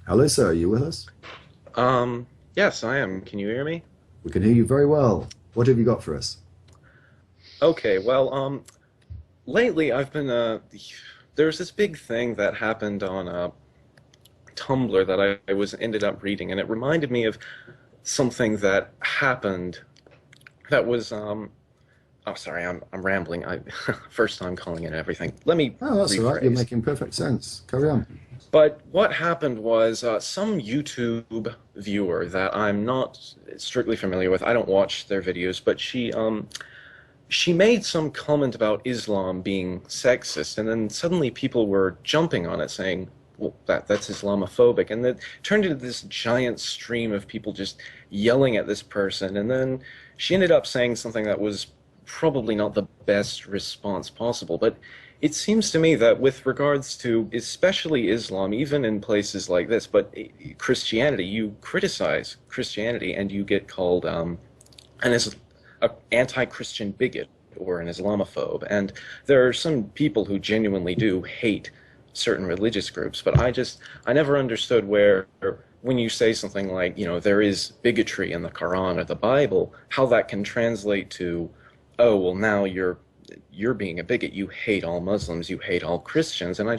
Hello, sir. Are you with us? Yes, I am. Can you hear me? We can hear you very well. What have you got for us? Okay, well, lately I've been, there's this big thing that happened on, Tumblr that I was ended up reading, and it reminded me of something that happened that was, oh, sorry, I'm rambling. First time calling in everything. Let me Oh, that's all right. You're rephrase. making perfect sense. Carry on. But what happened was some YouTube viewer that I'm not strictly familiar with, I don't watch their videos, but she made some comment about Islam being sexist, and then suddenly people were jumping on it saying, well, that's Islamophobic, and it turned into this giant stream of people just yelling at this person, and then she ended up saying something that was probably not the best response possible, but it seems to me that with regards to especially Islam, even in places like this, but Christianity, you criticize Christianity and you get called an anti-Christian bigot or an Islamophobe. And there are some people who genuinely do hate certain religious groups, but I never understood where, when you say something like, there is bigotry in the Quran or the Bible, how that can translate to, oh, well, now you're being a bigot. You hate all Muslims. You hate all Christians. And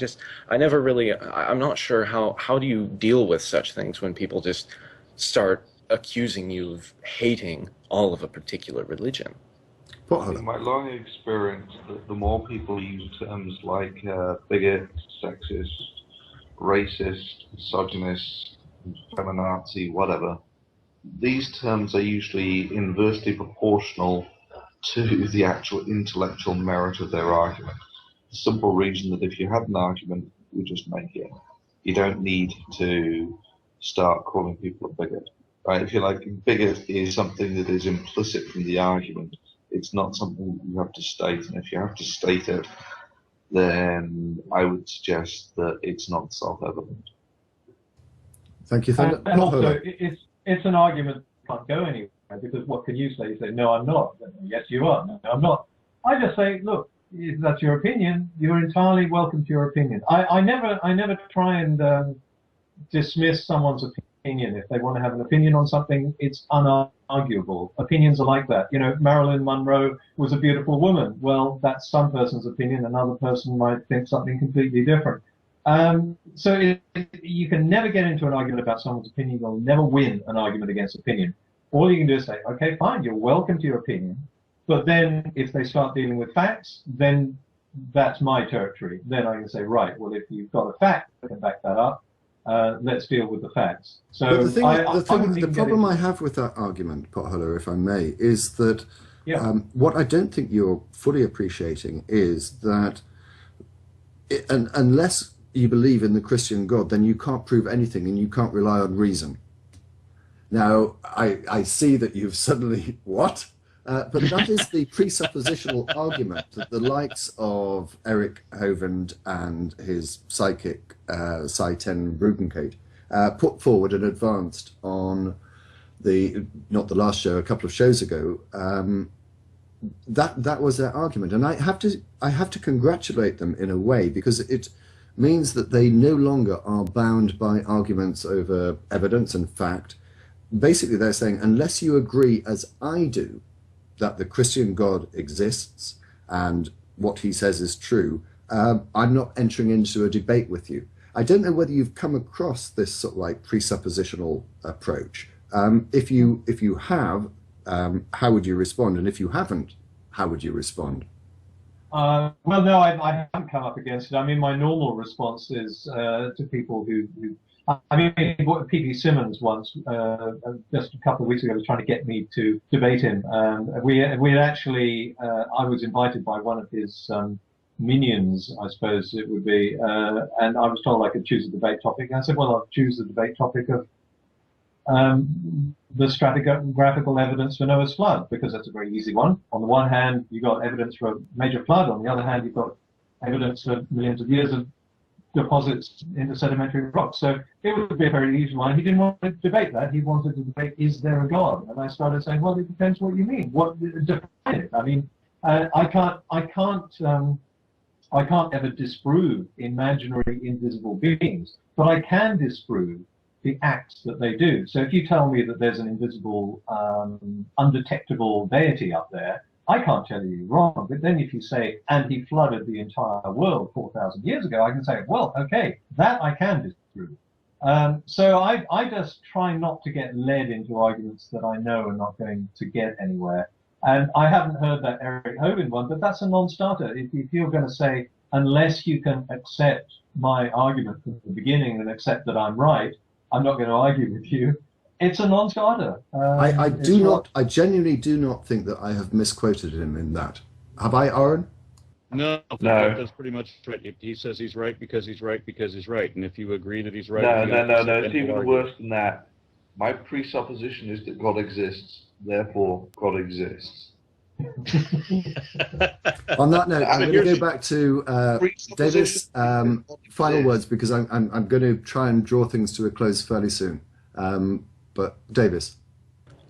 I never really, I'm not sure how do you deal with such things when people just start accusing you of hating all of a particular religion. Potholer. In my long experience, the more people use terms like bigot, sexist, racist, misogynist, feminazi, whatever, these terms are usually inversely proportional to the actual intellectual merit of their argument. The simple reason that if you had an argument, you just make it. You don't need to start calling people a bigot. Right? If you like, bigot is something that is implicit from the argument. It's not something that you have to state, and if you have to state it, then I would suggest that it's not self-evident. Thank you, Thunder. And also, Potholer. it's an argument that can't go anywhere, because what can you say? You say, no, I'm not. Yes, you are. No, I'm not. I just say, look, if that's your opinion, you're entirely welcome to your opinion. I never try and dismiss someone's opinion. If they want to have an opinion on something, it's unarguable. Opinions are like that. Marilyn Monroe was a beautiful woman. Well, that's some person's opinion. Another person might think something completely different. So you can never get into an argument about someone's opinion. You'll never win an argument against opinion. All you can do is say, okay, fine, you're welcome to your opinion. But then if they start dealing with facts, then that's my territory. Then I can say, right, well, if you've got a fact that can back that up, let's deal with the facts. So But the the problem I have with that argument, Potholer, if I may, is that Yeah. what I don't think you're fully appreciating is that unless you believe in the Christian God, then you can't prove anything and you can't rely on reason. Now, I see that you've suddenly, what? But that is the presuppositional argument that the likes of Eric Hovind and his psychic, Cy-10 Brugenkate, put forward and advanced on not the last show, a couple of shows ago. That was their argument. And I have to congratulate them in a way, because it means that they no longer are bound by arguments over evidence and fact. Basically, they're saying, unless you agree, as I do, that the Christian God exists and what he says is true, I'm not entering into a debate with you. I don't know whether you've come across this sort of like presuppositional approach. If you have, how would you respond? And if you haven't, how would you respond? Well, no, I haven't come up against it. I mean, my normal response is to people who I mean, P.P. Simmons once, just a couple of weeks ago, was trying to get me to debate him. We had actually, I was invited by one of his minions, I suppose it would be, and I was told I could choose a debate topic. And I said, well, I'll choose the debate topic of the stratigraphical evidence for Noah's flood, because that's a very easy one. On the one hand, you've got evidence for a major flood. On the other hand, you've got evidence for millions of years of deposits into sedimentary rocks. So it would be a very easy one. He didn't want to debate that. He wanted to debate, is there a God? And I started saying, well, it depends what you mean. What define it? I mean, I can't ever disprove imaginary invisible beings, but I can disprove the acts that they do. So if you tell me that there's an invisible, undetectable deity up there, I can't tell you you're wrong. But then if you say, and he flooded the entire world 4,000 years ago, I can say, well, okay, that I can disprove. So I just try not to get led into arguments that I know are not going to get anywhere. And I haven't heard that Eric Hovind one, but that's a non-starter. If you're going to say, unless you can accept my argument from the beginning and accept that I'm right, I'm not going to argue with you. It's a non-starter. I genuinely do not think that I have misquoted him in that. Have I, Aaron? No, No. that's pretty much right. He says he's right because he's right because he's right. And if you agree that he's right... No. It's even worse than that. My presupposition is that God exists, therefore God exists. On that note, I'm going to go back to Davis' final words, because I'm going to try and draw things to a close fairly soon. But Davis.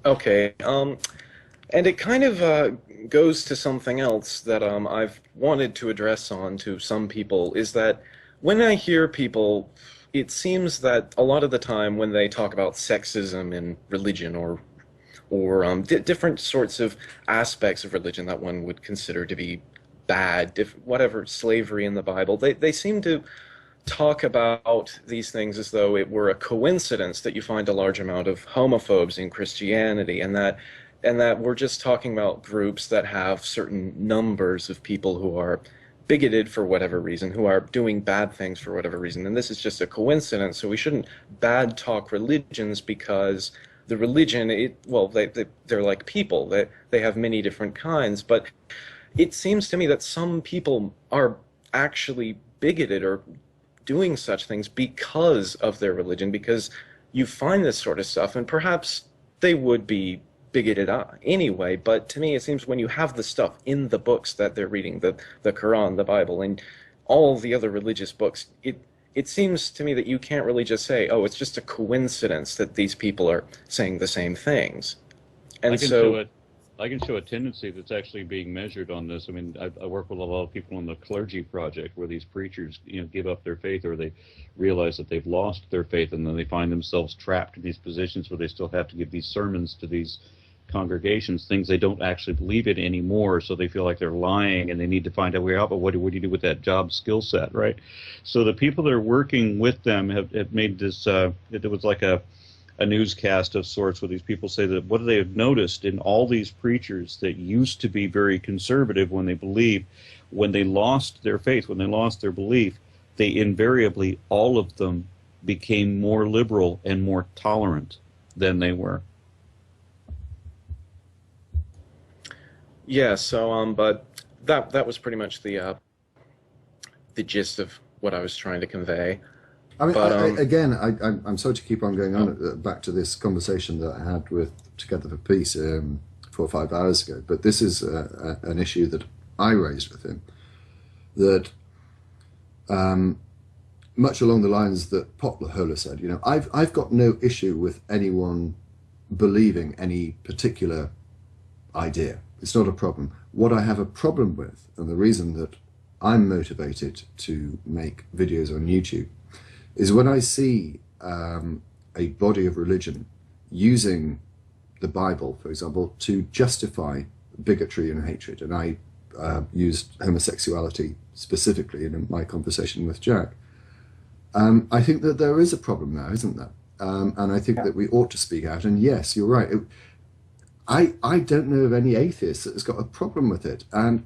Okay, and it kind of goes to something else that I've wanted to address on to some people, is that when I hear people, it seems that a lot of the time when they talk about sexism in religion or different sorts of aspects of religion that one would consider to be bad, whatever, slavery in the Bible, they seem to talk about these things as though it were a coincidence that you find a large amount of homophobes in Christianity, and that we're just talking about groups that have certain numbers of people who are bigoted for whatever reason, who are doing bad things for whatever reason, and this is just a coincidence. So we shouldn't bad talk religions, because the religion, they're like people, they have many different kinds. But it seems to me that some people are actually bigoted or doing such things because of their religion, because you find this sort of stuff, and perhaps they would be bigoted anyway, but to me it seems when you have the stuff in the books that they're reading, the Quran, the Bible, and all the other religious books, it seems to me that you can't really just say, oh, it's just a coincidence that these people are saying the same things. And I can show a tendency that's actually being measured on this. I mean, I work with a lot of people on the clergy project where these preachers, give up their faith, or they realize that they've lost their faith, and then they find themselves trapped in these positions where they still have to give these sermons to these congregations, things they don't actually believe in anymore, so they feel like they're lying, and they need to find a way out. But what do you do with that job skill set, right? So the people that are working with them have made this, it was like a newscast of sorts, where these people say that what they have noticed in all these preachers that used to be very conservative when they believed, when they lost their faith, when they lost their belief, they invariably, all of them, became more liberal and more tolerant than they were. Yeah, so but that was pretty much the gist of what I was trying to convey. I mean, but, I'm sorry to keep on going on back to this conversation that I had with Together for Peace 4 or 5 hours ago, but this is an issue that I raised with him, that much along the lines that potholer said, I've got no issue with anyone believing any particular idea. It's not a problem. What I have a problem with, and the reason that I'm motivated to make videos on YouTube, is when I see a body of religion using the Bible, for example, to justify bigotry and hatred. And I used homosexuality specifically in my conversation with Jack. I think that there is a problem there, isn't there? And I think that we ought to speak out. And yes, you're right. I don't know of any atheist that has got a problem with it. And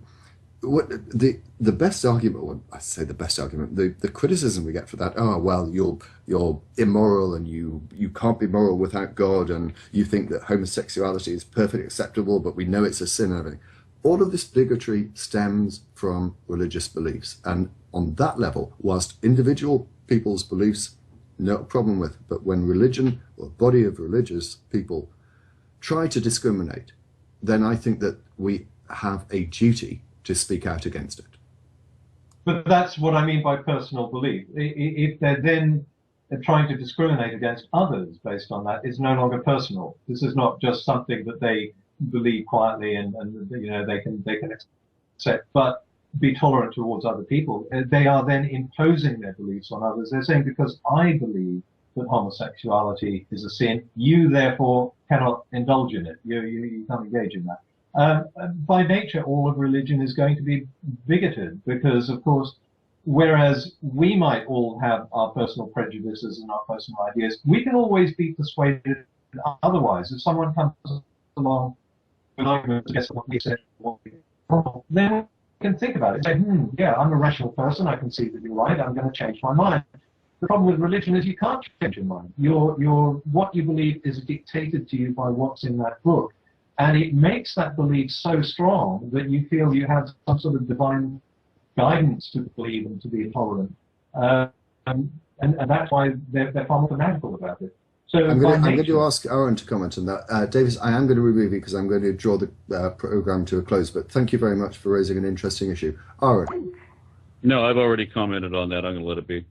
what the best argument, well, I say the best argument, the criticism we get for that, oh well, you're immoral, and you can't be moral without God, and you think that homosexuality is perfectly acceptable, but we know it's a sin and everything. All of this bigotry stems from religious beliefs, and on that level, whilst individual people's beliefs, no problem with, but when religion or a body of religious people try to discriminate, then I think that we have a duty to speak out against it. But that's what I mean by personal belief. If they're then trying to discriminate against others based on that, it's no longer personal. This is not just something that they believe quietly and they can accept, but be tolerant towards other people. They are then imposing their beliefs on others. They're saying, because I believe that homosexuality is a sin. You therefore cannot indulge in it. You can't engage in that. By nature, all of religion is going to be bigoted because, of course, whereas we might all have our personal prejudices and our personal ideas, we can always be persuaded otherwise. If someone comes along with an argument against what we said, then we can think about it. Say, yeah, I'm a rational person. I can see that you're right. I'm going to change my mind. The problem with religion is you can't change your mind. What you believe is dictated to you by what's in that book. And it makes that belief so strong that you feel you have some sort of divine guidance to believe and to be intolerant. And that's why they're far more fanatical about it. So I'm going to ask Aaron to comment on that. Davis, I am going to remove you because I'm going to draw the program to a close. But thank you very much for raising an interesting issue. Aaron. No, I've already commented on that. I'm going to let it be.